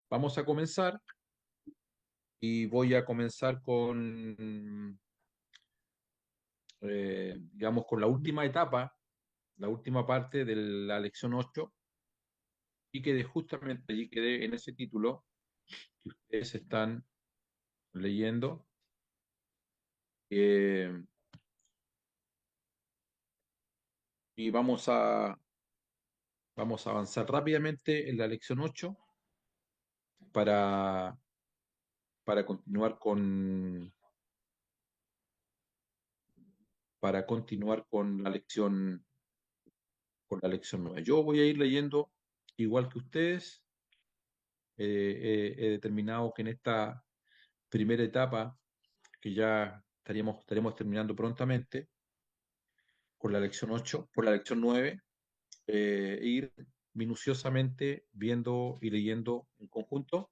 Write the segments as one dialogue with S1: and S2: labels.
S1: Vamos a comenzar y voy a comenzar con, digamos, con la última etapa, la última parte de la lección 8 y quedé justamente allí, quedé en ese título que ustedes están leyendo. eh, y vamos a avanzar rápidamente en la lección 8 para, para continuar con la lección 9. Yo voy a ir leyendo igual que ustedes. He determinado que en esta primera etapa, que ya estaremos terminando prontamente, con la lección 8 por la lección 9, ir minuciosamente viendo y leyendo en conjunto,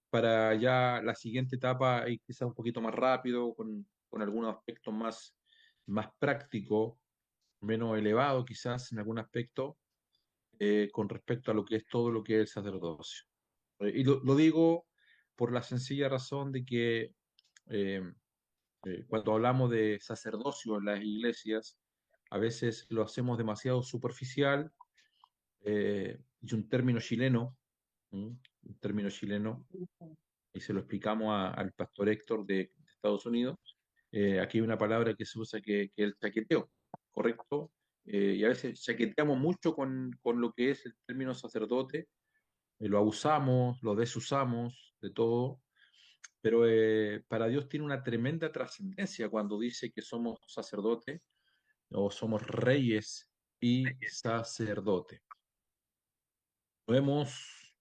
S1: para ya la siguiente etapa ir quizás un poquito más rápido, con algunos aspectos más prácticos, menos elevados quizás en algún aspecto, con respecto a lo que es todo lo que es el sacerdocio. Y lo digo por la sencilla razón de que eh, cuando hablamos de sacerdocio en las iglesias, a veces lo hacemos demasiado superficial, y un término chileno, y se lo explicamos al pastor Héctor de Estados Unidos. Aquí hay una palabra que se usa que es el chaqueteo, ¿correcto? Y a veces chaqueteamos mucho con lo que es el término sacerdote, lo abusamos, lo desusamos de todo, pero para Dios tiene una tremenda trascendencia cuando dice que somos sacerdotes o somos reyes y sacerdotes. No hemos,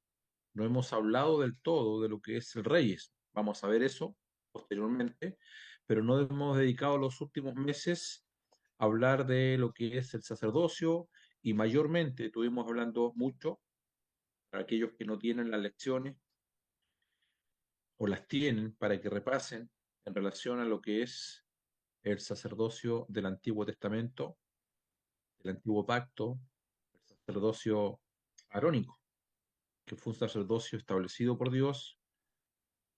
S1: no hemos hablado del todo de lo que es el reyes. Vamos a ver eso posteriormente, pero no hemos dedicado los últimos meses a hablar de lo que es el sacerdocio, y mayormente estuvimos hablando mucho, para aquellos que no tienen las lecciones o las tienen, para que repasen en relación a lo que es el sacerdocio del Antiguo Testamento, del Antiguo Pacto, el sacerdocio arónico, que fue un sacerdocio establecido por Dios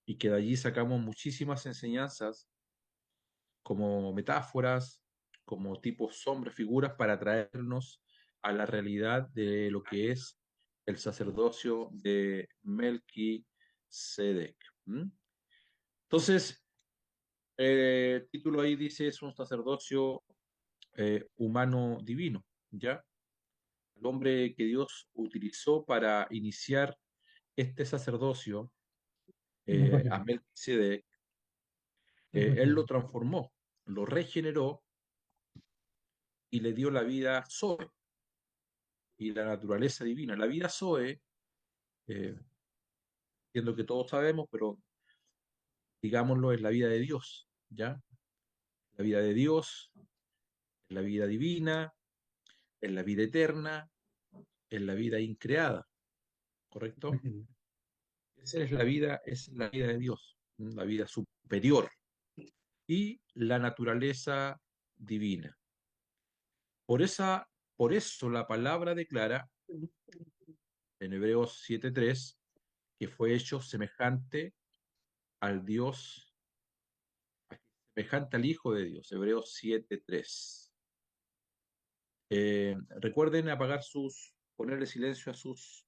S1: y que de allí sacamos muchísimas enseñanzas como metáforas, como tipos sombras, figuras, para traernos a la realidad de lo que es el sacerdocio de Melquisedec. ¿Mm? Entonces, el título ahí dice: es un sacerdocio humano divino, ¿ya? El hombre que Dios utilizó para iniciar este sacerdocio, a Melquisedec, él lo transformó, lo regeneró y le dio la vida Zoe y la naturaleza divina. La vida Zoe, eh, entiendo que todos sabemos, pero digámoslo, es la vida de Dios, ¿ya? La vida de Dios, es la vida divina, es la vida eterna, es la vida increada, ¿correcto? Esa es la vida de Dios, la vida superior y la naturaleza divina. Por esa, por eso la palabra declara en Hebreos 7:3 que fue hecho semejante al Dios, semejante al Hijo de Dios. Hebreos 7:3. Recuerden apagar ponerle silencio a sus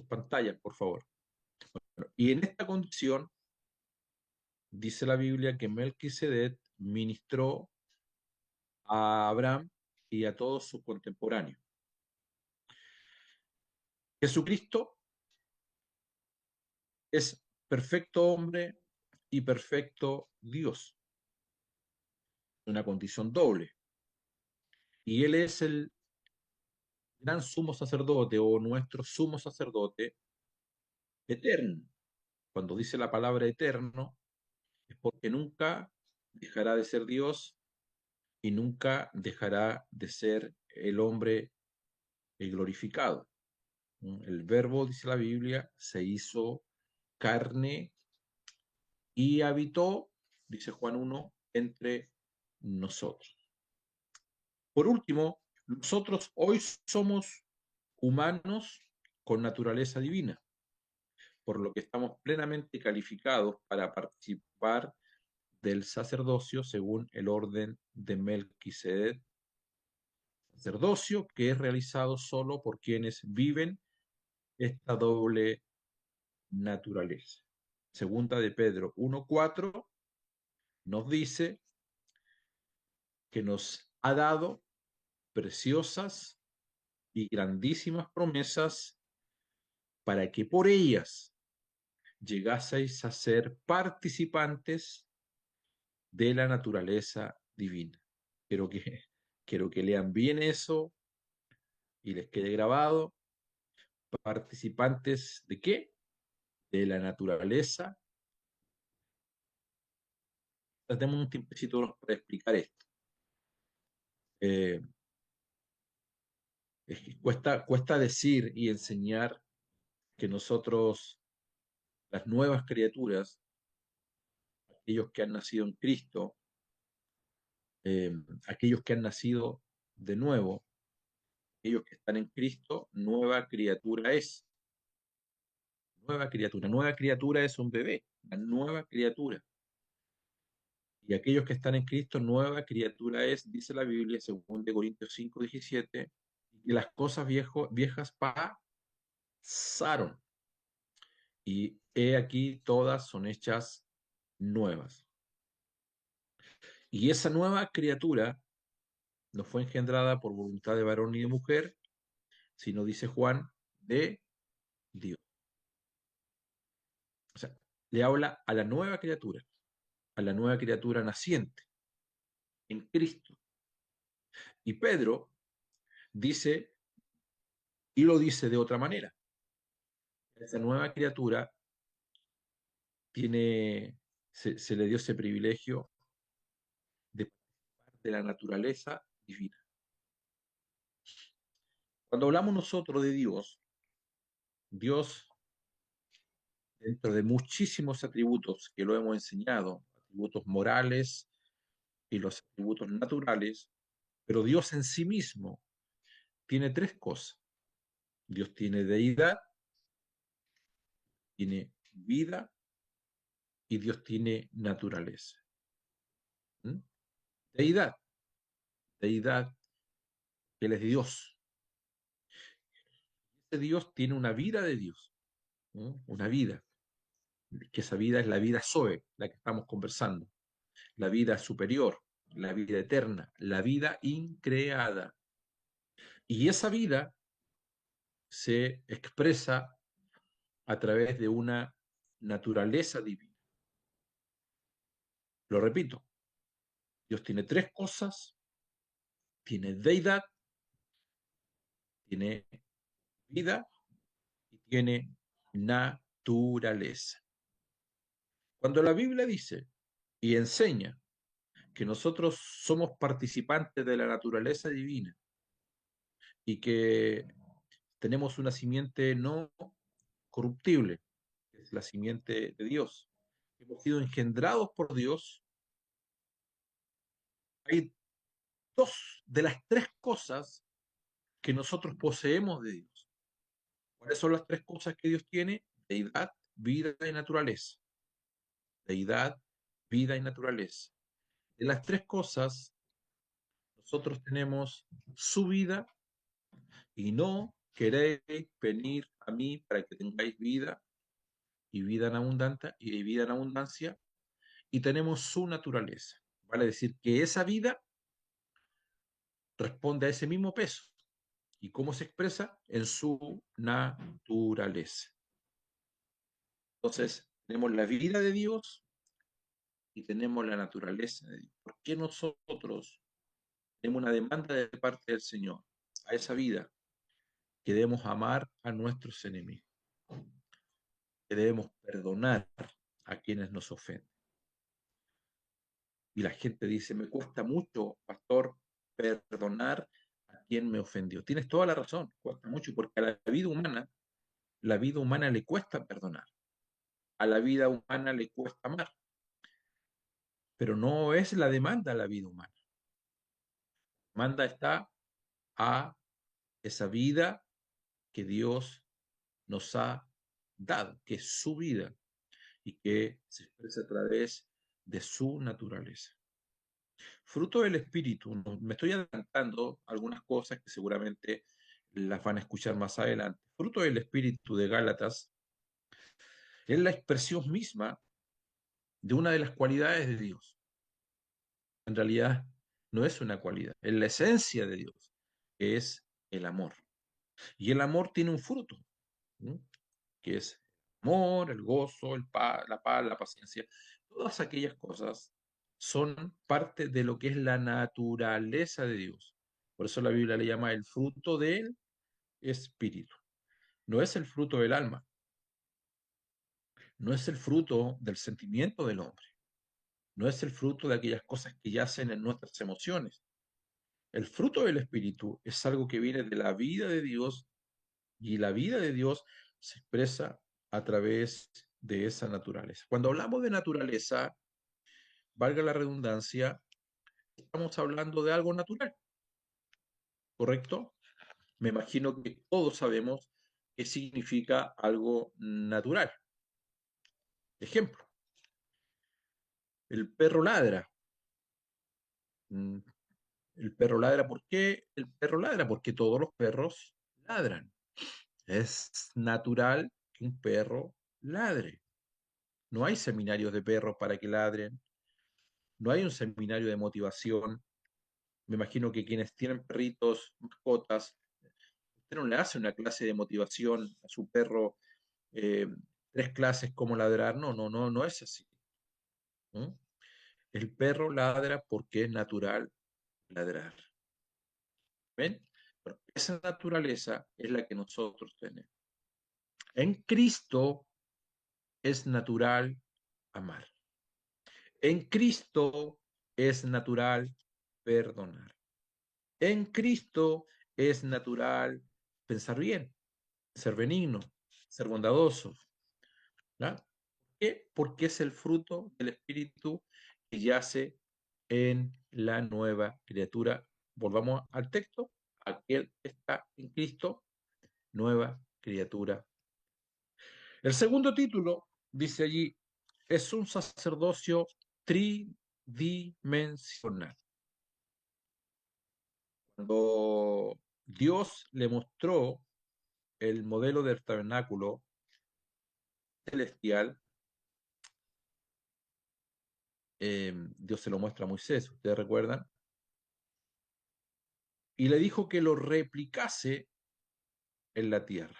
S1: pantallas, por favor. Y en esta condición, dice la Biblia que Melquisedec ministró a Abraham y a todos sus contemporáneos. Jesucristo es perfecto hombre y perfecto Dios, una condición doble. Y Él es el gran sumo sacerdote, o nuestro sumo sacerdote eterno. Cuando dice la palabra eterno, es porque nunca dejará de ser Dios y nunca dejará de ser el hombre glorificado. El verbo, dice la Biblia, se hizo carne y habitó, dice Juan 1, entre nosotros. Por último, nosotros hoy somos humanos con naturaleza divina. por lo que estamos plenamente calificados para participar del sacerdocio según el orden de Melquisedec, sacerdocio que es realizado solo por quienes viven esta doble naturaleza. Segunda de Pedro 1:4 nos dice que nos ha dado preciosas y grandísimas promesas para que por ellas llegaseis a ser participantes de la naturaleza divina. Quiero que, quiero que lean bien eso y les quede grabado. ¿Participantes de qué? De la naturaleza. Tenemos un tiempecito para explicar esto. Eh, es que cuesta decir y enseñar que nosotros, las nuevas criaturas, aquellos que han nacido en Cristo, aquellos que han nacido de nuevo, aquellos que están en Cristo, nueva criatura es. Nueva criatura. Nueva criatura es un bebé, una nueva criatura. Y aquellos que están en Cristo, nueva criatura es, dice la Biblia, según de Corintios 5:17, y las cosas viejas pasaron. Y he aquí, todas son hechas nuevas. Y esa nueva criatura no fue engendrada por voluntad de varón ni de mujer, sino, dice Juan, de Dios. O sea, le habla a la nueva criatura naciente en Cristo. Y Pedro dice, y lo dice de otra manera, esa nueva criatura se le dio ese privilegio de participar de la naturaleza divina. Cuando hablamos nosotros de Dios, Dios, dentro de muchísimos atributos que lo hemos enseñado, atributos morales y los atributos naturales, pero Dios en sí mismo tiene tres cosas. Dios tiene deidad, tiene vida y Dios tiene naturaleza. ¿Mm? Deidad, deidad, Él es Dios. Ese Dios tiene una vida de Dios, ¿no? Una vida, que esa vida es la vida Zoe, la que estamos conversando, la vida superior, la vida eterna, la vida increada. Y esa vida se expresa a través de una naturaleza divina. Lo repito, Dios tiene tres cosas, tiene deidad, tiene vida y tiene naturaleza. Cuando la Biblia dice y enseña que nosotros somos participantes de la naturaleza divina y que tenemos una simiente no corruptible, que es la simiente de Dios, hemos sido engendrados por Dios, hay dos de las tres cosas que nosotros poseemos de Dios. ¿Cuáles son las tres cosas que Dios tiene? Deidad, vida y naturaleza. Deidad, vida y naturaleza. De las tres cosas, nosotros tenemos su vida y no queréis venir a mí para que tengáis vida y vida en abundancia y tenemos su naturaleza. Vale decir que esa vida responde a ese mismo peso. ¿Y cómo se expresa? En su naturaleza. Entonces, tenemos la vida de Dios y tenemos la naturaleza de Dios. ¿Por qué nosotros tenemos una demanda de parte del Señor a esa vida? Que debemos amar a nuestros enemigos, que debemos perdonar a quienes nos ofenden. Y la gente dice, me cuesta mucho, pastor, perdonar a quien me ofendió. Tienes toda la razón, cuesta mucho, porque a la vida humana le cuesta perdonar, a la vida humana le cuesta amar, pero no es la demanda a la vida humana. La demanda está a esa vida que Dios nos ha dado, que es su vida y que se expresa a través de su naturaleza. Fruto del Espíritu, me estoy adelantando algunas cosas que seguramente las van a escuchar más adelante. Fruto del Espíritu de Gálatas es la expresión misma de una de las cualidades de Dios. En realidad no es una cualidad, es la esencia de Dios, que es el amor. Y el amor tiene un fruto, ¿no? Que es el amor, el gozo, la paz, la paciencia. Todas aquellas cosas son parte de lo que es la naturaleza de Dios. Por eso la Biblia le llama el fruto del Espíritu. No es el fruto del alma, no es el fruto del sentimiento del hombre, no es el fruto de aquellas cosas que yacen en nuestras emociones. El fruto del Espíritu es algo que viene de la vida de Dios y la vida de Dios se expresa a través de esa naturaleza. Cuando hablamos de naturaleza, valga la redundancia, estamos hablando de algo natural, ¿correcto? Me imagino que todos sabemos qué significa algo natural. Ejemplo, el perro ladra. Mm, El perro ladra, ¿por qué? El perro ladra porque todos los perros ladran. Es natural que un perro ladre. No hay seminarios de perros para que ladren, no hay un seminario de motivación. Me imagino que quienes tienen perritos, mascotas, usted no le hace una clase de motivación a su perro, eh, 3 clases cómo ladrar. No, no, no, no es así. ¿No? El perro ladra porque es natural ladrar. ¿Ven? Pero esa naturaleza es la que nosotros tenemos. En Cristo es natural amar. En Cristo es natural perdonar. En Cristo es natural pensar bien, ser benigno, ser bondadoso. ¿Ya? ¿Por qué? Porque es el fruto del Espíritu que yace en la nueva criatura. Volvamos al texto. Aquel que está en Cristo, nueva criatura. El segundo título, dice allí, es un sacerdocio tridimensional. Cuando Dios le mostró el modelo del tabernáculo celestial, Dios se lo muestra a Moisés, ustedes recuerdan, y le dijo que lo replicase en la tierra.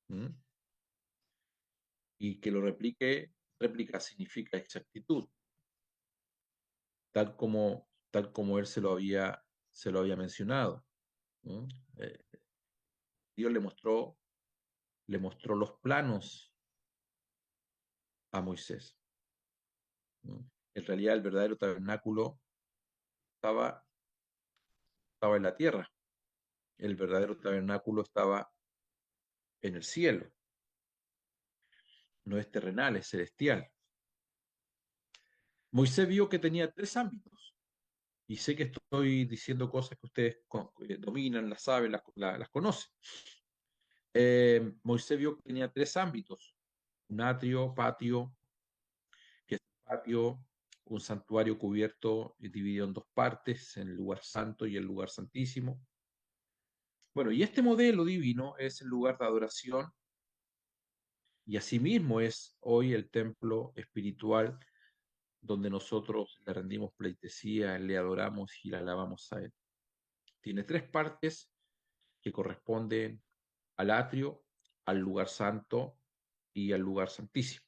S1: ¿Mm? Y que lo replique, réplica significa exactitud, tal como él se lo había mencionado. ¿Mm? Eh, Dios le mostró los planos a Moisés. ¿Mm? En realidad el verdadero tabernáculo estaba, estaba en la tierra, el verdadero tabernáculo estaba en el cielo, no es terrenal, es celestial. Moisés vio que tenía 3 ámbitos, y sé que estoy diciendo cosas que ustedes dominan, las saben, las conocen. Moisés vio que tenía 3 ámbitos: un atrio, patio, que es el patio, un santuario cubierto y dividido en 2 partes, en el lugar santo y el lugar santísimo. Bueno, y este modelo divino es el lugar de adoración y asimismo es hoy el templo espiritual donde nosotros le rendimos pleitesía, le adoramos y le alabamos a Él. Tiene 3 partes que corresponden al atrio, al lugar santo y al lugar santísimo.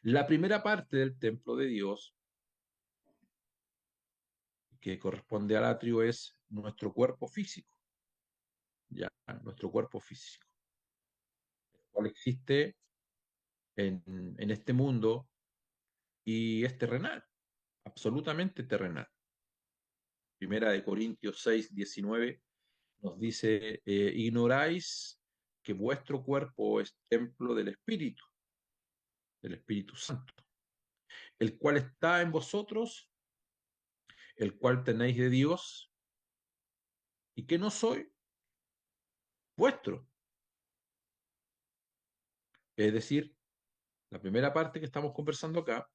S1: La primera parte del templo de Dios, que corresponde al atrio, es nuestro cuerpo físico, ya, nuestro cuerpo físico, el cual existe en este mundo y es terrenal, absolutamente terrenal. Primera de Corintios 6:19 nos dice, ignoráis que vuestro cuerpo es templo del Espíritu Santo, el cual está en vosotros, el cual tenéis de Dios, y que no soy vuestro. Es decir, la primera parte que estamos conversando acá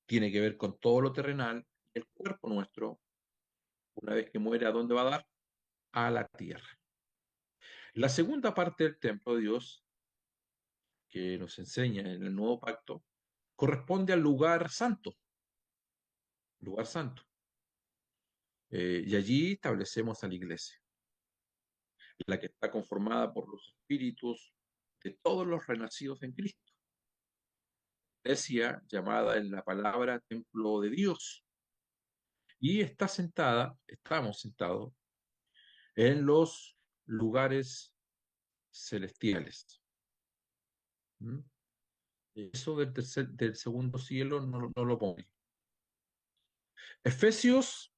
S1: tiene que ver con todo lo terrenal, el cuerpo nuestro, una vez que muere, ¿a dónde va a dar? A la tierra. La segunda parte del templo de Dios, que nos enseña en el nuevo pacto, corresponde al lugar santo, lugar santo. Y allí establecemos a la iglesia, la que está conformada por los espíritus de todos los renacidos en Cristo. Iglesia llamada en la palabra templo de Dios. Y estamos sentados en los lugares celestiales. ¿Mm? Eso del segundo cielo no lo pone. Efesios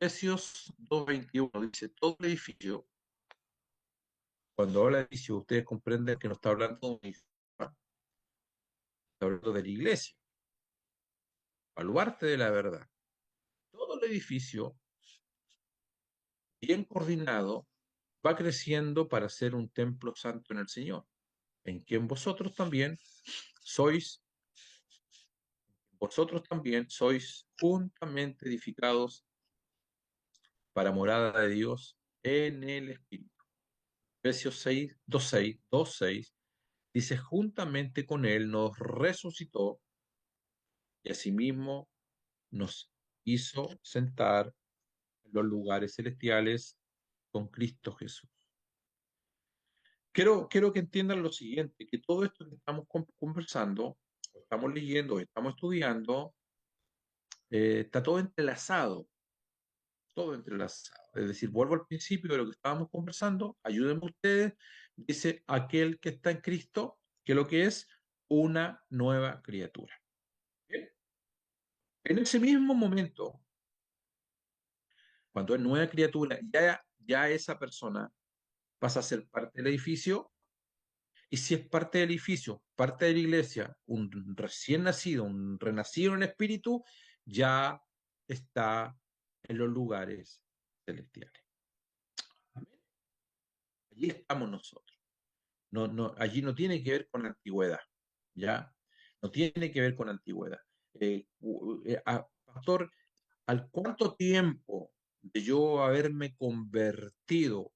S1: 2:21 dice, todo el edificio, cuando habla de edificio, ustedes comprenden que no está hablando de un edificio, está hablando de la iglesia, baluarte de la verdad. Todo el edificio, bien coordinado, va creciendo para ser un templo santo en el Señor, en quien sois, vosotros también sois juntamente edificados para morada de Dios en el Espíritu. Efesios 6, 2:6 dice, juntamente con Él nos resucitó y asimismo nos hizo sentar en los lugares celestiales con Cristo Jesús. Quiero que entiendan lo siguiente, que todo esto que estamos conversando, estamos leyendo, estamos estudiando, está todo entrelazado, todo entrelazado. Es decir, vuelvo al principio de lo que estábamos conversando, ayúdenme ustedes, dice aquel que está en Cristo, que lo que es una nueva criatura. ¿Bien? En ese mismo momento, cuando es nueva criatura, ya esa persona pasa a ser parte del edificio, y si es parte del edificio, parte de la iglesia, un recién nacido, un renacido en espíritu, ya está en los lugares celestiales. Amén. Allí estamos nosotros. Allí no tiene que ver con antigüedad, ¿ya? No tiene que ver con antigüedad. Pastor, ¿al cuánto tiempo de yo haberme convertido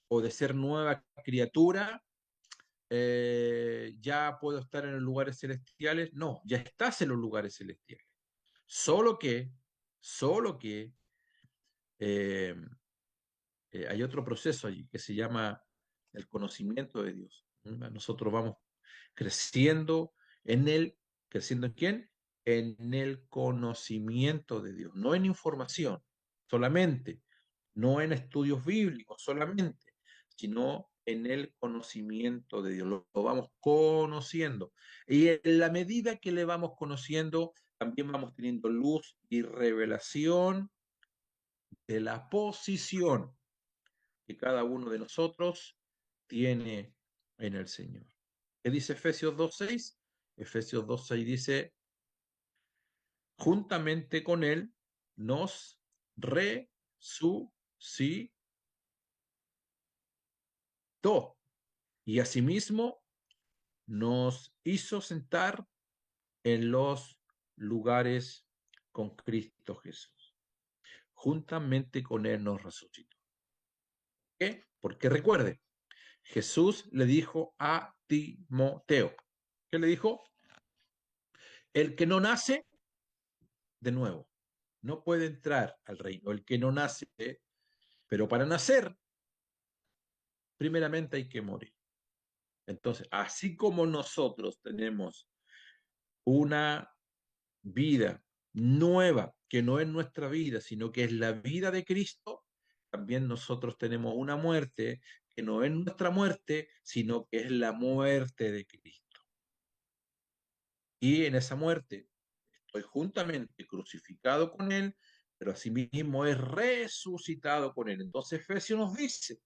S1: o de ser nueva criatura, ya puedo estar en los lugares celestiales? No, ya estás en los lugares celestiales. Solo que, solo que eh, hay otro proceso allí que se llama el conocimiento de Dios. Nosotros vamos creciendo en él, creciendo en quién? En el conocimiento de Dios, no en información solamente, no en estudios bíblicos solamente, sino en el conocimiento de Dios. Lo vamos conociendo. Y en la medida que le vamos conociendo, también vamos teniendo luz y revelación de la posición que cada uno de nosotros tiene en el Señor. ¿Qué dice Efesios 2:6? Efesios 2:6 dice, juntamente con Él nos resucitó y asimismo nos hizo sentar en los lugares con Cristo Jesús. Juntamente con Él nos resucitó. ¿Por qué? Porque recuerde, Jesús le dijo a Timoteo, ¿qué le dijo? El que no nace de nuevo no puede entrar al reino. El que no nace, pero para nacer, primeramente hay que morir. Entonces, así como nosotros tenemos una vida nueva, que no es nuestra vida, sino que es la vida de Cristo, también nosotros tenemos una muerte que no es nuestra muerte, sino que es la muerte de Cristo. Y en esa muerte estoy juntamente crucificado con Él, pero asimismo es resucitado con Él. Entonces Efesios nos dice,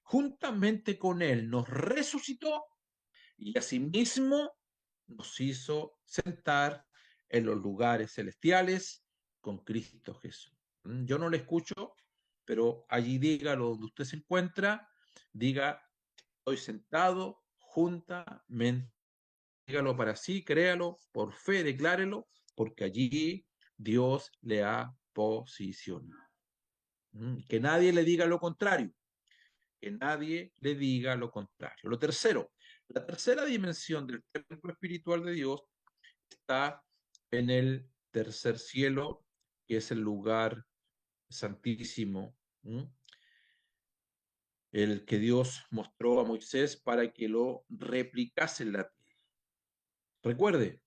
S1: juntamente con Él nos resucitó y asimismo nos hizo sentar en los lugares celestiales con Cristo Jesús. Yo no le escucho, pero allí dígalo donde usted se encuentra, diga estoy sentado juntamente. Dígalo para sí, créalo, por fe, declárelo, porque allí Dios le ha posicionado. Que nadie le diga lo contrario, que nadie le diga lo contrario. Lo tercero, la tercera dimensión del templo espiritual de Dios está en el tercer cielo, que es el lugar santísimo, el que Dios mostró a Moisés para que lo replicase en la tierra. Recuerde,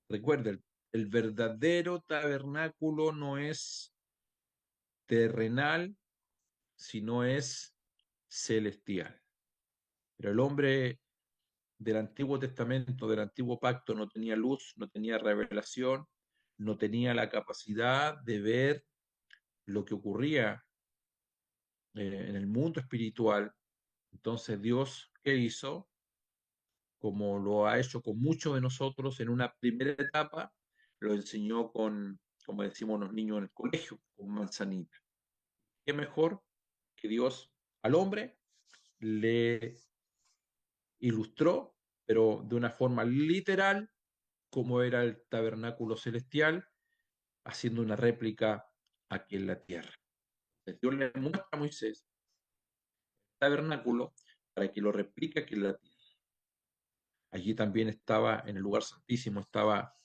S1: recuerde, el verdadero tabernáculo no es terrenal, sino es celestial. Pero el hombre del Antiguo Testamento, del Antiguo Pacto, no tenía luz, no tenía revelación, no tenía la capacidad de ver lo que ocurría en el mundo espiritual. Entonces Dios, ¿qué hizo? Como lo ha hecho con muchos de nosotros en una primera etapa, lo enseñó con, como decimos los niños en el colegio, con manzanita. ¿Qué mejor que Dios al hombre le ilustró, pero de una forma literal, cómo era el tabernáculo celestial, haciendo una réplica aquí en la tierra? Dios le muestra a Moisés el tabernáculo para que lo replique aquí en la tierra. Allí también estaba, en el lugar santísimo, estaba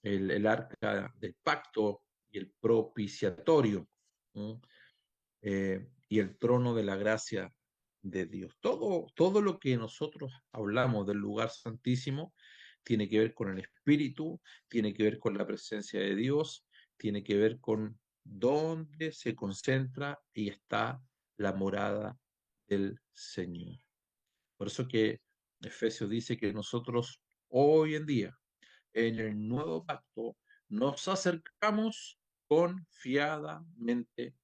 S1: el arca del pacto y el propiciatorio, ¿no? Y el trono de la gracia de Dios. Todo lo que nosotros hablamos del lugar santísimo tiene que ver con el Espíritu, tiene que ver con la presencia de Dios, tiene que ver con dónde se concentra y está la morada del Señor. Por eso que Efesios dice que nosotros hoy en día, en el nuevo pacto, nos acercamos confiadamente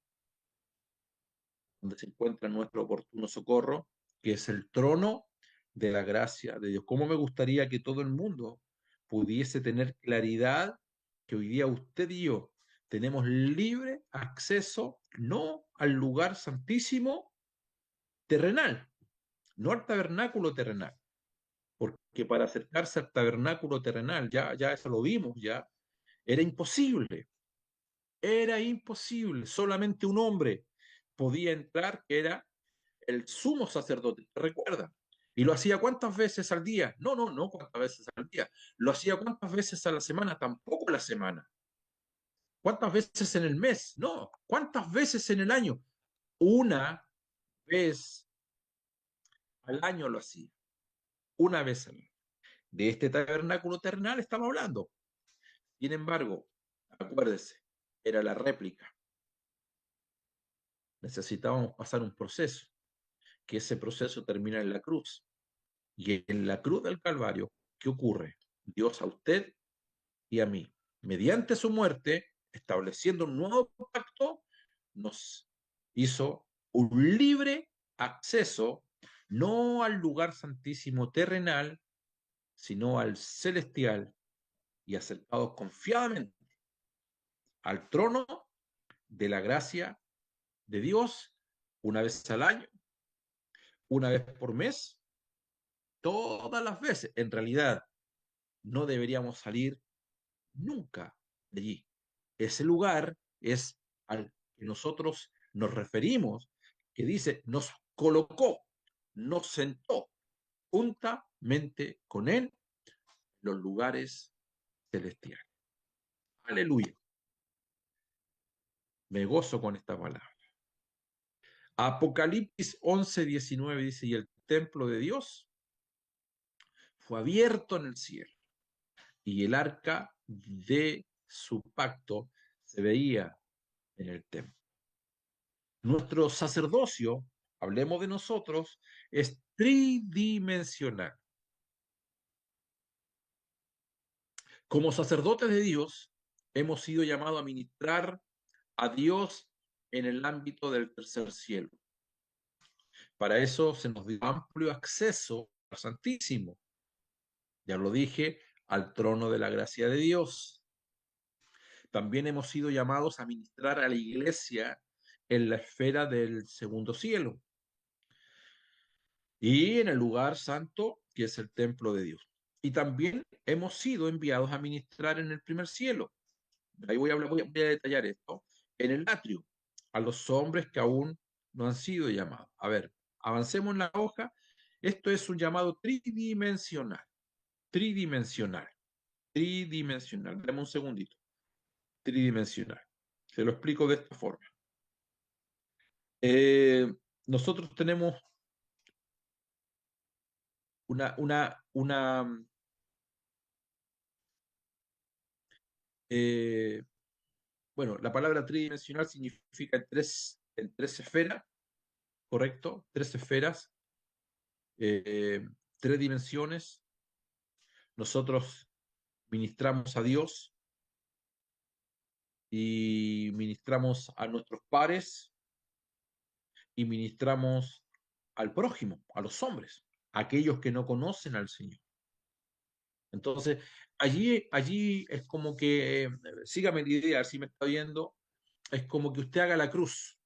S1: donde se encuentra nuestro oportuno socorro, que es el trono de la gracia de Dios. ¿Cómo me gustaría que todo el mundo pudiese tener claridad que hoy día usted y yo tenemos libre acceso no al lugar santísimo terrenal, no al tabernáculo terrenal, porque para acercarse al tabernáculo terrenal, ya eso lo vimos, ya, era imposible, era imposible, solamente un hombre podía entrar, que era el sumo sacerdote, ¿recuerda? ¿Y lo hacía cuántas veces al día? No cuántas veces al día. ¿Lo hacía cuántas veces a la semana? Tampoco a la semana. ¿Cuántas veces en el mes? No. ¿Cuántas veces en el año? Una vez al año lo hacía. Una vez al año. De este tabernáculo terrenal estamos hablando. Sin embargo, acuérdese, era la réplica. Necesitábamos pasar un proceso, que ese proceso termina en la cruz. Y en la cruz del Calvario, ¿qué ocurre? Dios a usted y a mí, mediante su muerte, estableciendo un nuevo pacto, nos hizo un libre acceso no al lugar santísimo terrenal, sino al celestial, y acercados confiadamente al trono de la gracia de Dios, una vez al año, una vez por mes, todas las veces. En realidad, no deberíamos salir nunca de allí. Ese lugar es al que nosotros nos referimos, que dice, nos colocó, nos sentó juntamente con Él en los lugares celestiales. Aleluya. Me gozo con esta palabra. Apocalipsis 11:19 dice, y el templo de Dios fue abierto en el cielo, y el arca de su pacto se veía en el templo. Nuestro sacerdocio, hablemos de nosotros, es tridimensional. Como sacerdotes de Dios, hemos sido llamados a ministrar a Dios en el ámbito del tercer cielo. Para eso se nos dio amplio acceso al Santísimo. Ya lo dije, al trono de la gracia de Dios. También hemos sido llamados a ministrar a la iglesia en la esfera del segundo cielo. y en el lugar santo, que es el templo de Dios. Y también hemos sido enviados a ministrar en el primer cielo. Ahí voy a detallar esto. En el atrio, a los hombres que aún no han sido llamados. A ver, avancemos en la hoja. Esto es un llamado tridimensional. Tridimensional. Tridimensional. Dame un segundito. Tridimensional. Se lo explico de esta forma. Eh, Nosotros tenemos una eh, bueno, la palabra tridimensional significa en tres esferas, ¿correcto? Tres esferas, eh, tres dimensiones. Nosotros ministramos a Dios y ministramos a nuestros pares y ministramos al prójimo, a los hombres, a aquellos que no conocen al Señor. Entonces, allí es como que, sígame la idea, si me está viendo, es como que usted haga la cruz.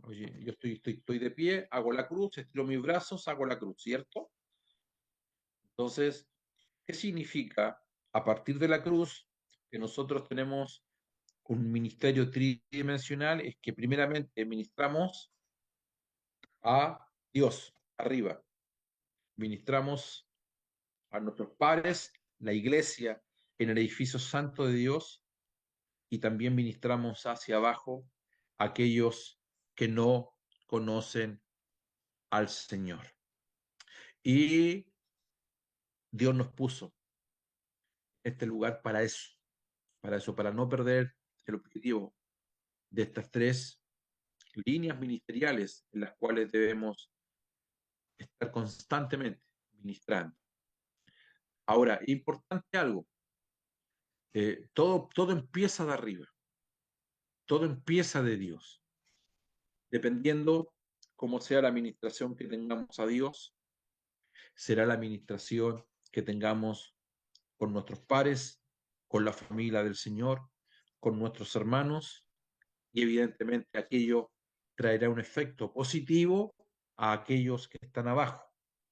S1: Oye, yo estoy de pie, hago la cruz, estiro mis brazos, hago la cruz, ¿cierto? Entonces, ¿qué significa a partir de la cruz que nosotros tenemos un ministerio tridimensional? Es que primeramente ministramos a Dios arriba, ministramos a nuestros pares, la iglesia en el edificio santo de Dios, y también ministramos hacia abajo a aquellos que no conocen al Señor. Y Dios nos puso este lugar para eso, para no perder el objetivo de estas tres líneas ministeriales en las cuales debemos estar constantemente ministrando. Ahora, importante algo, todo empieza de arriba, todo empieza de Dios, dependiendo cómo sea la administración que tengamos a Dios, será la administración que tengamos con nuestros pares, con la familia del Señor, con nuestros hermanos, y evidentemente aquello traerá un efecto positivo a aquellos que están abajo,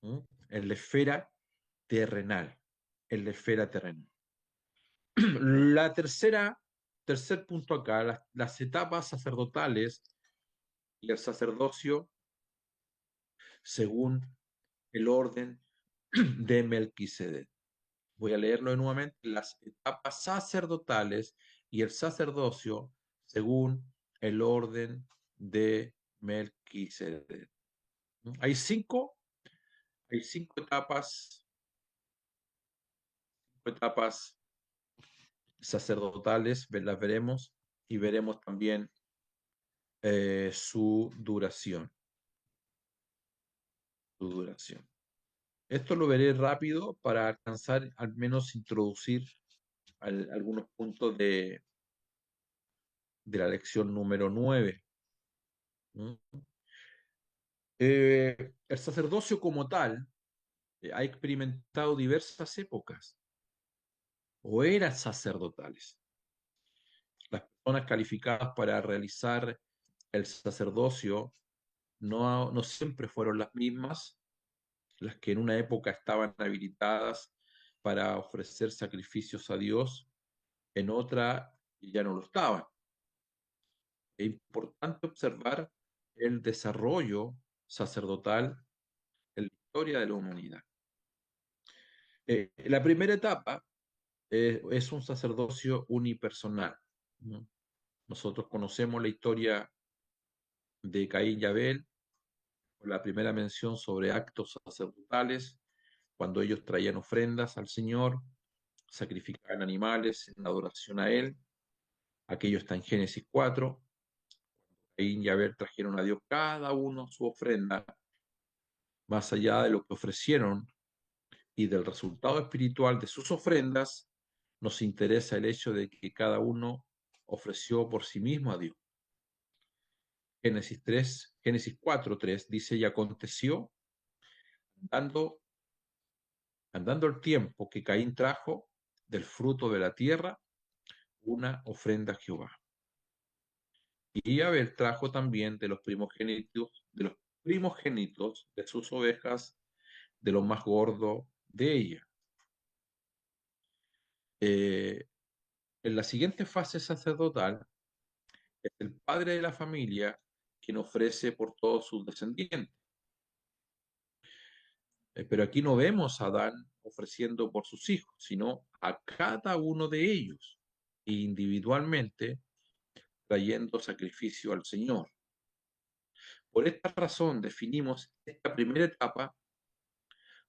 S1: ¿m? En la esfera terrenal, en la esfera terrenal. La tercer punto acá, las etapas sacerdotales y el sacerdocio según el orden de Melquisedec. Voy a leerlo nuevamente, las etapas sacerdotales y el sacerdocio según el orden de Melquisedec. Hay cinco etapas sacerdotales, las veremos y veremos también su duración, su duración. Esto lo veré rápido para alcanzar, al menos introducir algunos puntos de la lección número 9. El sacerdocio como tal ha experimentado diversas épocas o eras sacerdotales. Las personas calificadas para realizar el sacerdocio no siempre fueron las mismas, las que en una época estaban habilitadas para ofrecer sacrificios a Dios, en otra ya no lo estaban. Es importante observar el desarrollo sacerdotal en la historia de la humanidad. La primera etapa es un sacerdocio unipersonal, ¿no? Nosotros conocemos la historia de Caín y Abel, la primera mención sobre actos sacerdotales, cuando ellos traían ofrendas al Señor, sacrificaban animales en adoración a Él. Aquello está en Génesis 4. Caín y Abel trajeron a Dios cada uno su ofrenda, más allá de lo que ofrecieron y del resultado espiritual de sus ofrendas, nos interesa el hecho de que cada uno ofreció por sí mismo a Dios. Génesis 4:3 dice, y aconteció, andando, andando el tiempo, que Caín trajo del fruto de la tierra una ofrenda a Jehová. Y Abel trajo también de los primogénitos de sus ovejas, de lo más gordo de ella. Eh, en la siguiente fase sacerdotal, es el padre de la familia quien ofrece por todos sus descendientes. Pero aquí no vemos a Adán ofreciendo por sus hijos, sino a cada uno de ellos, individualmente, trayendo sacrificio al Señor. Por esta razón definimos esta primera etapa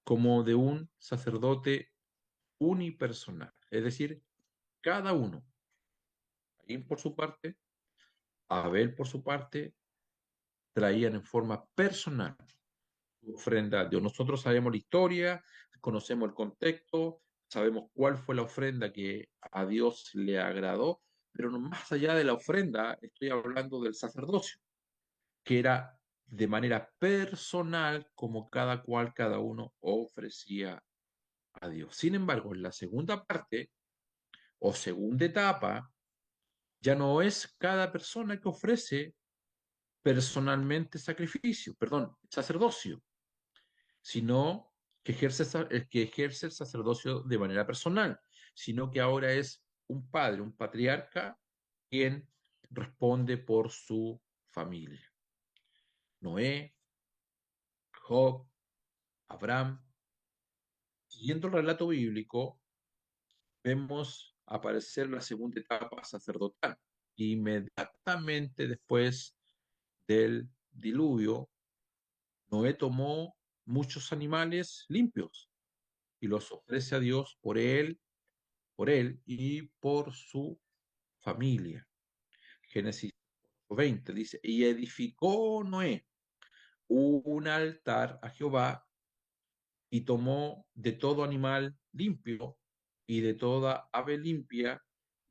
S1: como de un sacerdote unipersonal, es decir, cada uno, Caín por su parte, Abel por su parte, traían en forma personal su ofrenda a Dios. Nosotros sabemos la historia, conocemos el contexto, sabemos cuál fue la ofrenda que a Dios le agradó, pero más allá de la ofrenda, estoy hablando del sacerdocio, que era de manera personal como cada cual, cada uno ofrecía a Dios. Sin embargo, en la segunda parte o segunda etapa, ya no es cada persona que ofrece personalmente sacrificio, perdón, sacerdocio, sino que ejerce el sacerdocio de manera personal, sino que ahora es un padre, un patriarca, quien responde por su familia. Noé, Job, Abraham. Siguiendo el relato bíblico, vemos aparecer la segunda etapa sacerdotal. Inmediatamente después del diluvio, Noé tomó muchos animales limpios y los ofrece a Dios por él y por su familia. Génesis 20 dice, y edificó Noé un altar a Jehová y tomó de todo animal limpio y de toda ave limpia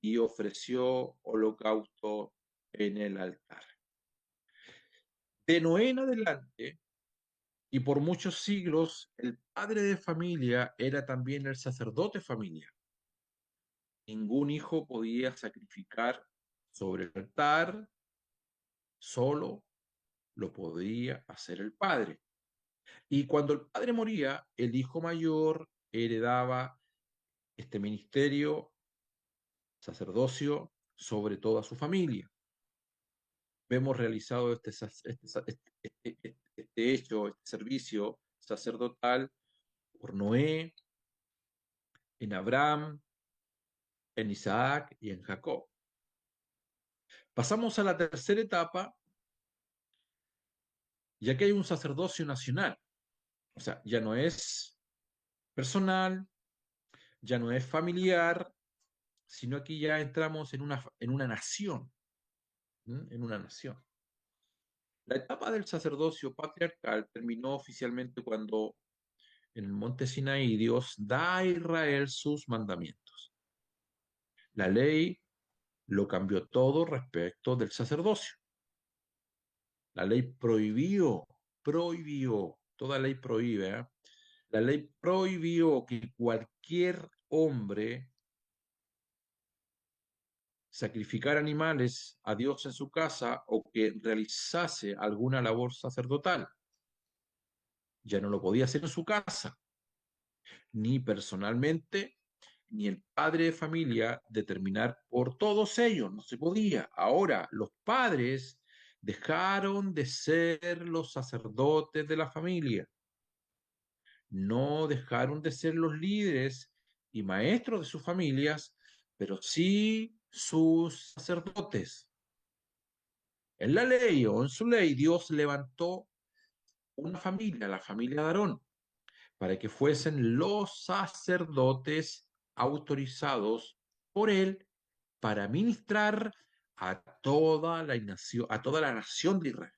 S1: y ofreció holocausto en el altar. De Noé en adelante, y por muchos siglos, el padre de familia era también el sacerdote familiar. Ningún hijo podía sacrificar sobre el altar, solo lo podía hacer el padre. Y cuando el padre moría, el hijo mayor heredaba este ministerio, sacerdocio, sobre toda su familia. Vemos realizado este hecho, este servicio sacerdotal por Noé, en Abraham, en Isaac y en Jacob. Pasamos a la tercera etapa, ya que hay un sacerdocio nacional. O sea, ya no es personal, ya no es familiar, sino que ya entramos en una nación, ¿m? En una nación. La etapa del sacerdocio patriarcal terminó oficialmente cuando en el monte Sinaí Dios da a Israel sus mandamientos. La ley lo cambió todo respecto del sacerdocio. La ley prohibió, toda ley prohíbe, ¿eh? La ley prohibió que cualquier hombre sacrificar animales a Dios en su casa o que realizase alguna labor sacerdotal. Ya no lo podía hacer en su casa, ni personalmente, ni el padre de familia determinar por todos ellos, no se podía. Ahora, los padres dejaron de ser los sacerdotes de la familia, no dejaron de ser los líderes y maestros de sus familias, pero sí sus sacerdotes. En la ley o en su ley, Dios levantó una familia, la familia de Aarón, para que fuesen los sacerdotes autorizados por él para ministrar a toda la nación de Israel.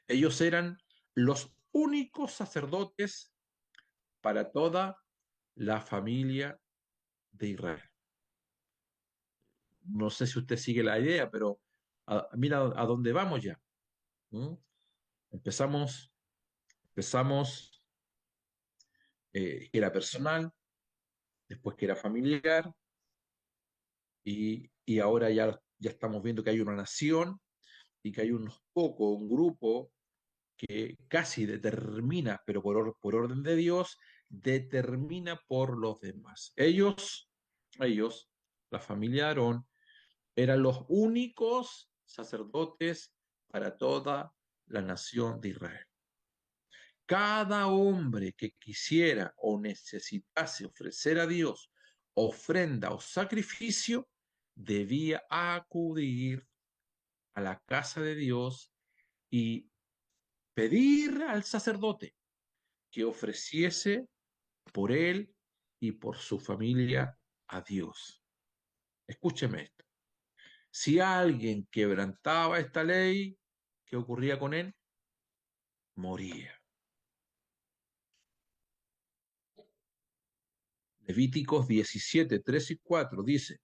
S1: Ellos eran los únicos sacerdotes para toda la familia de Israel. No sé si usted sigue la idea, pero mira a dónde vamos ya. ¿Mm? Empezamos, empezamos que era personal, después que era familiar, y ahora ya estamos viendo que hay una nación y que hay unos pocos, un grupo que casi determina, pero por orden de Dios, determina por los demás. Ellos, la familia de Aarón, eran los únicos sacerdotes para toda la nación de Israel. Cada hombre que quisiera o necesitase ofrecer a Dios ofrenda o sacrificio debía acudir a la casa de Dios y pedir al sacerdote que ofreciese por él y por su familia a Dios. Escúcheme esto. Si alguien quebrantaba esta ley, ¿qué ocurría con él? Moría. Levíticos 17, 3 y 4 dice,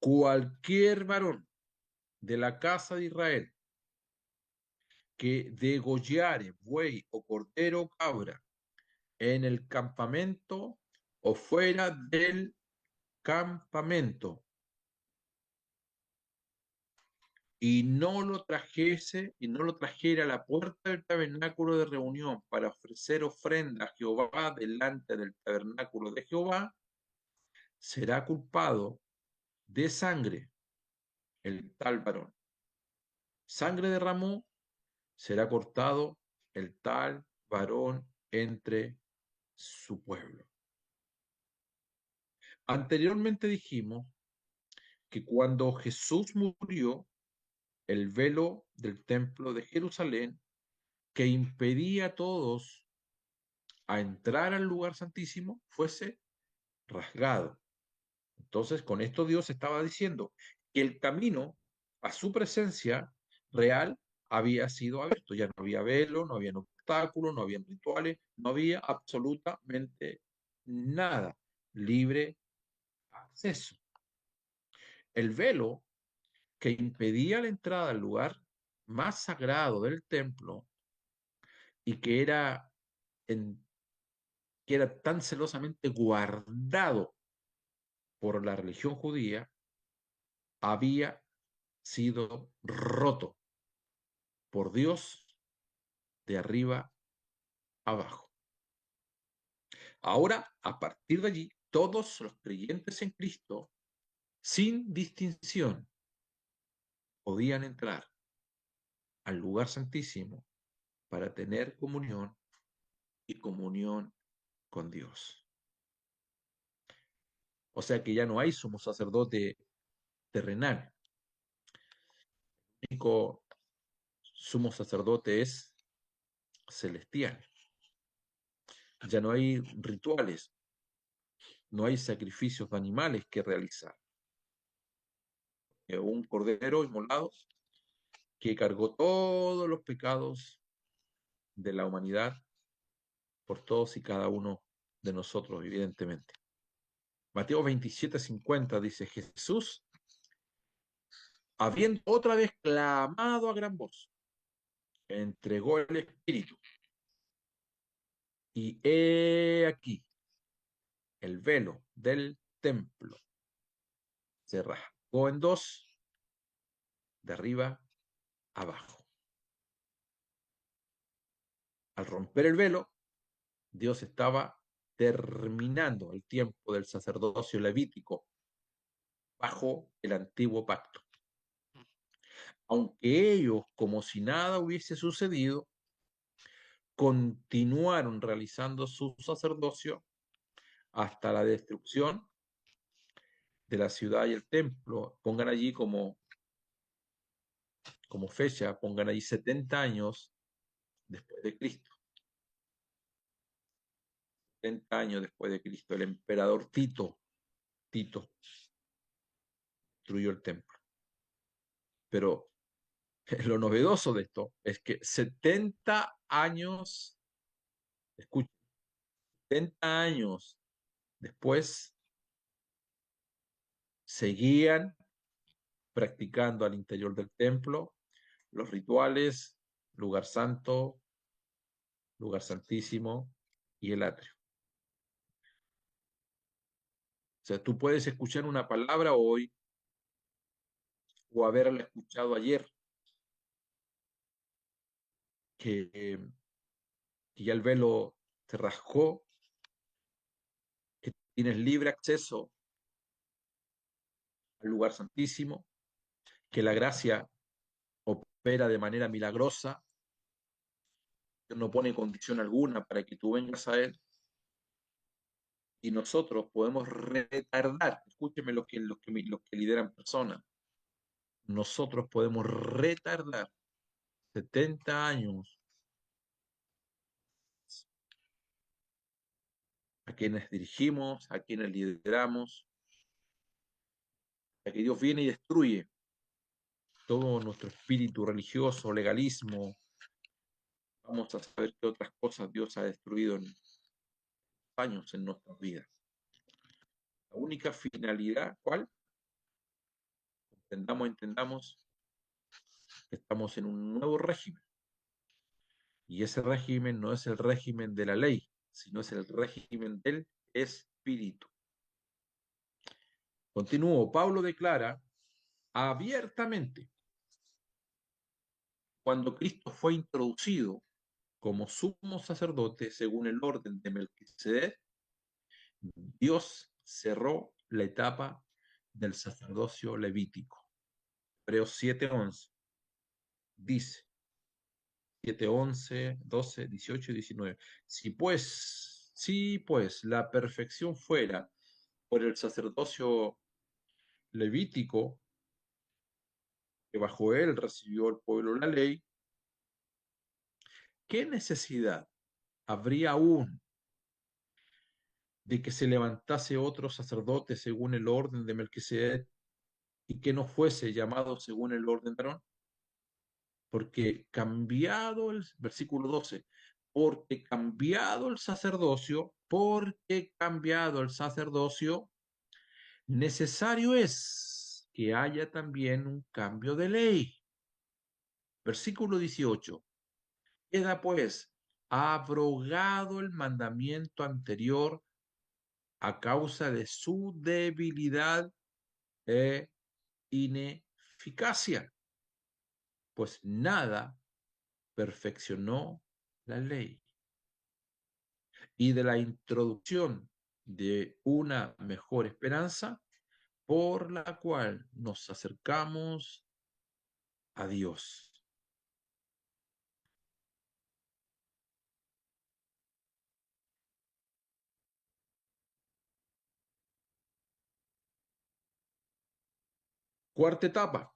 S1: cualquier varón de la casa de Israel que degollare buey o cordero o cabra en el campamento o fuera del campamento y no lo trajera a la puerta del tabernáculo de reunión para ofrecer ofrenda a Jehová delante del tabernáculo de Jehová, será culpado de sangre el tal varón. Sangre derramó, será cortado el tal varón entre su pueblo. Anteriormente dijimos que cuando Jesús murió, el velo del templo de Jerusalén, que impedía a todos a entrar al lugar santísimo, fuese rasgado. Entonces, con esto Dios estaba diciendo que el camino a su presencia real había sido abierto. Ya no había velo, no había obstáculos, no había rituales, no había absolutamente nada. Libre acceso. El velo que impedía la entrada al lugar más sagrado del templo y que era tan celosamente guardado por la religión judía, había sido roto por Dios de arriba abajo. Ahora, a partir de allí, todos los creyentes en Cristo, sin distinción, podían entrar al lugar santísimo para tener comunión y comunión con Dios. O sea que ya no hay sumo sacerdote terrenal. El único sumo sacerdote es celestial. Ya no hay rituales, no hay sacrificios de animales que realizar. Un cordero inmolado que cargó todos los pecados de la humanidad por todos y cada uno de nosotros, evidentemente. Mateo 27:50 dice, Jesús, habiendo otra vez clamado a gran voz, entregó el Espíritu. Y he aquí, el velo del templo se rasgó en dos, de arriba abajo. Al romper el velo, Dios estaba terminando el tiempo del sacerdocio levítico bajo el antiguo pacto. Aunque ellos, como si nada hubiese sucedido, continuaron realizando su sacerdocio hasta la destrucción de la ciudad y el templo. Pongan allí como fecha, pongan allí 70 años después de Cristo. 70 años después de Cristo, el emperador Tito destruyó el templo. Pero lo novedoso de esto es que 70 años, escuchen, 70 años después, seguían practicando al interior del templo los rituales, lugar santo, lugar santísimo y el atrio. O sea, tú puedes escuchar una palabra hoy o haberla escuchado ayer, que ya el velo se rasgó, que tienes libre acceso al lugar santísimo, que la gracia opera de manera milagrosa, que no pone condición alguna para que tú vengas a Él, y nosotros podemos retardar, escúcheme los que lideran personas, nosotros podemos retardar 70 años a quienes dirigimos, a quienes lideramos, a que Dios viene y destruye todo nuestro espíritu religioso, legalismo. Vamos a saber qué otras cosas Dios ha destruido en años en nuestras vidas. La única finalidad, ¿cuál? Entendamos que estamos en un nuevo régimen. Y ese régimen no es el régimen de la ley, sino es el régimen del espíritu. Continúo, Pablo declara abiertamente, cuando Cristo fue introducido como sumo sacerdote según el orden de Melquisedec, Dios cerró la etapa del sacerdocio levítico. Hebreos 7:11 dice, 7, 11, 12, 18 y 19. Si pues la perfección fuera por el sacerdocio levítico, que bajo él recibió el pueblo la ley, ¿qué necesidad habría aún de que se levantase otro sacerdote según el orden de Melquisedec y que no fuese llamado según el orden de Aarón? Porque cambiado el versículo 12, porque cambiado el sacerdocio, necesario es que haya también un cambio de ley. Versículo 18. Queda pues abrogado el mandamiento anterior a causa de su debilidad e ineficacia, pues nada perfeccionó la ley. Y de la introducción de una mejor esperanza por la cual nos acercamos a Dios. Cuarta etapa.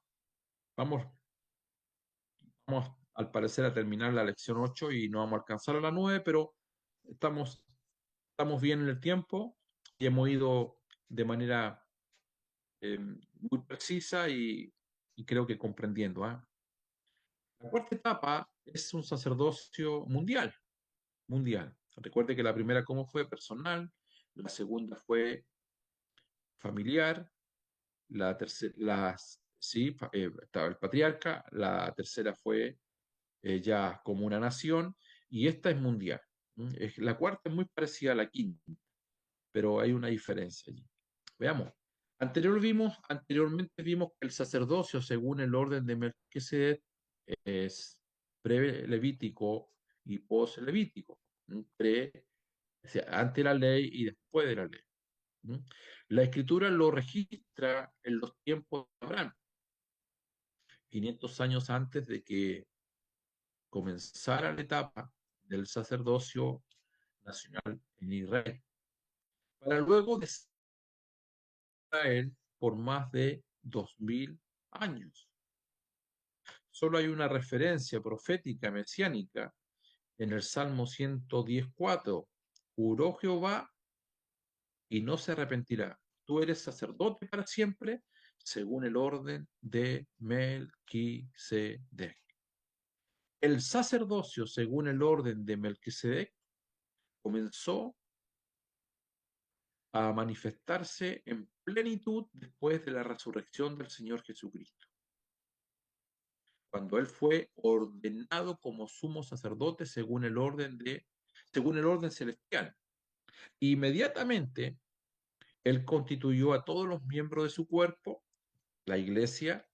S1: Vamos, vamos al parecer a terminar la lección 8 y no vamos a alcanzar a la 9, pero estamos, estamos bien en el tiempo y hemos ido de manera muy precisa y creo que comprendiendo. ¿Eh? La cuarta etapa es un sacerdocio mundial, mundial. Recuerde que la primera, ¿cómo fue? Personal, la segunda fue familiar, la tercera, sí, estaba el patriarca, la tercera fue ya como una nación, y esta es mundial. La cuarta es muy parecida a la quinta, pero hay una diferencia allí. Veamos. Anteriormente vimos que el sacerdocio, según el orden de Melquisedec, es pre-levítico y post-levítico. O sea, ante la ley y después de la ley. La escritura lo registra en los tiempos de Abraham, 500 años antes de que comenzara la etapa del sacerdocio nacional en Israel, para luego de Israel por más de 2000 años. Solo hay una referencia profética mesiánica en el Salmo 110:4. Juró Jehová y no se arrepentirá. Tú eres sacerdote para siempre, según el orden de Melquisedec. El sacerdocio, según el orden de Melquisedec, comenzó a manifestarse en plenitud después de la resurrección del Señor Jesucristo, cuando él fue ordenado como sumo sacerdote según el orden celestial. Inmediatamente él constituyó a todos los miembros de su cuerpo, la iglesia,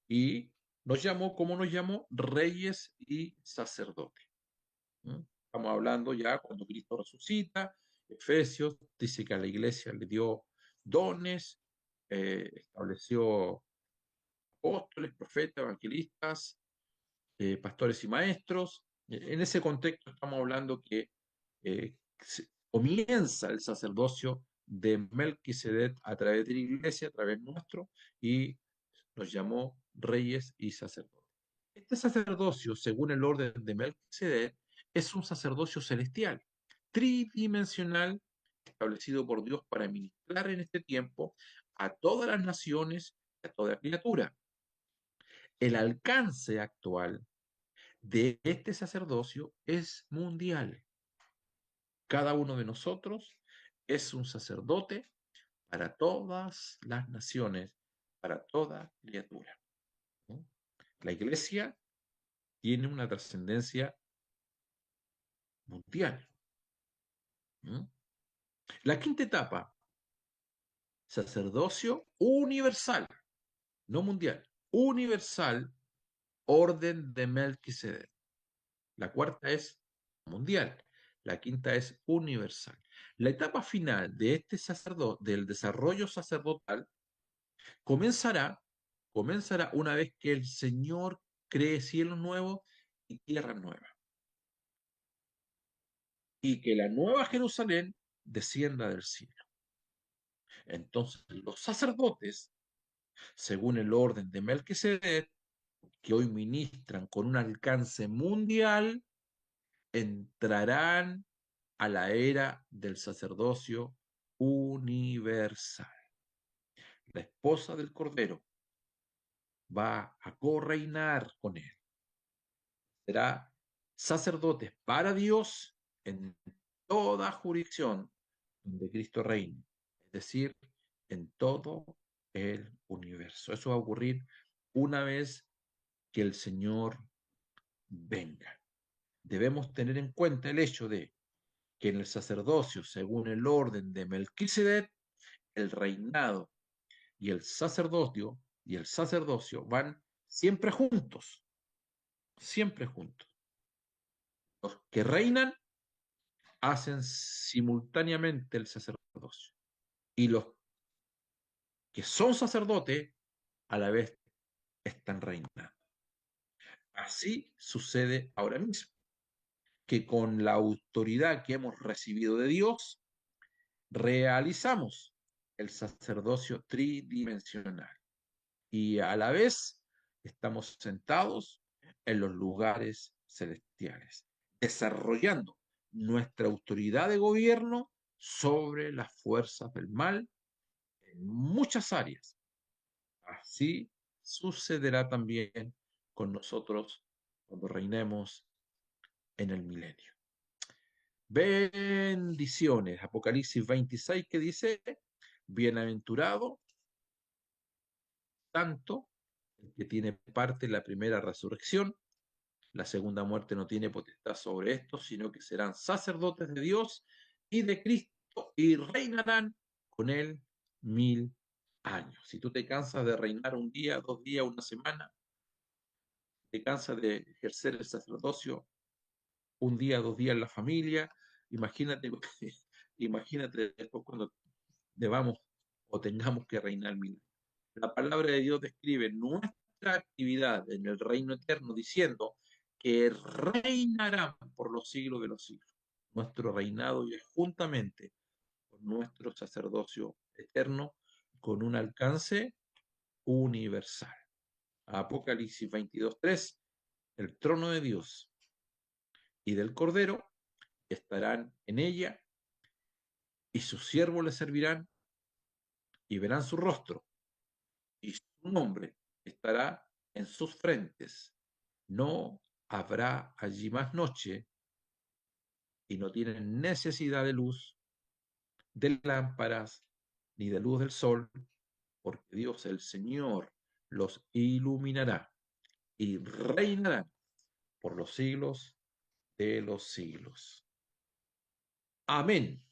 S1: y nos llamó, ¿cómo nos llamó? Reyes y sacerdotes. ¿Mm? Estamos hablando ya cuando Cristo resucita. Efesios dice que a la iglesia le dio dones, estableció apóstoles, profetas, evangelistas, pastores y maestros. En ese contexto estamos hablando que comienza el sacerdocio de Melquisedec a través de la iglesia, a través nuestro, y nos llamó reyes y sacerdotes. Este sacerdocio, según el orden de Melquisedec, es un sacerdocio celestial, tridimensional, establecido por Dios para ministrar en este tiempo a todas las naciones, a toda criatura. El alcance actual de este sacerdocio es mundial. Cada uno de nosotros es un sacerdote para todas las naciones, para toda criatura, ¿no? La iglesia tiene una trascendencia mundial, ¿no? La quinta etapa, sacerdocio universal, no mundial, universal, orden de Melquisedec. La cuarta es mundial, la quinta es universal. La etapa final de este sacerdote, del desarrollo sacerdotal, comenzará, comenzará una vez que el Señor cree cielos nuevos y tierra nueva, y que la nueva Jerusalén descienda del cielo. Entonces, los sacerdotes, según el orden de Melquisedec, que hoy ministran con un alcance mundial, entrarán a la era del sacerdocio universal. La esposa del Cordero va a correinar con él. Será sacerdote para Dios en toda jurisdicción donde Cristo reine, es decir, en todo el universo. Eso va a ocurrir una vez que el Señor venga. Debemos tener en cuenta el hecho de que en el sacerdocio, según el orden de Melquisedec, el reinado y el sacerdocio van siempre juntos. Los que reinan hacen simultáneamente el sacerdocio y los que son sacerdotes a la vez están reinando. Así sucede ahora mismo, que con la autoridad que hemos recibido de Dios, realizamos el sacerdocio tridimensional y a la vez estamos sentados en los lugares celestiales, desarrollando nuestra autoridad de gobierno sobre las fuerzas del mal en muchas áreas. Así sucederá también con nosotros cuando reinemos en el milenio. Bendiciones. Apocalipsis 26 que dice, bienaventurado tanto el que tiene parte en la primera resurrección. La segunda muerte no tiene potestad sobre esto, sino que serán sacerdotes de Dios y de Cristo y reinarán con él 1000 años. Si tú te cansas de reinar un día, 2 días, una semana, te cansas de ejercer el sacerdocio un día, 2 días en la familia, imagínate, imagínate después cuando debamos o tengamos que reinar 1000 años. La palabra de Dios describe nuestra actividad en el reino eterno diciendo que reinarán por los siglos de los siglos. Nuestro reinado y es juntamente con nuestro sacerdocio eterno con un alcance universal. Apocalipsis 22:3, el trono de Dios y del Cordero estarán en ella y sus siervos le servirán y verán su rostro y su nombre estará en sus frentes. No habrá allí más noche y no tienen necesidad de luz, de lámparas, ni de luz del sol, porque Dios el Señor los iluminará y reinarán por los siglos de los siglos. Amén.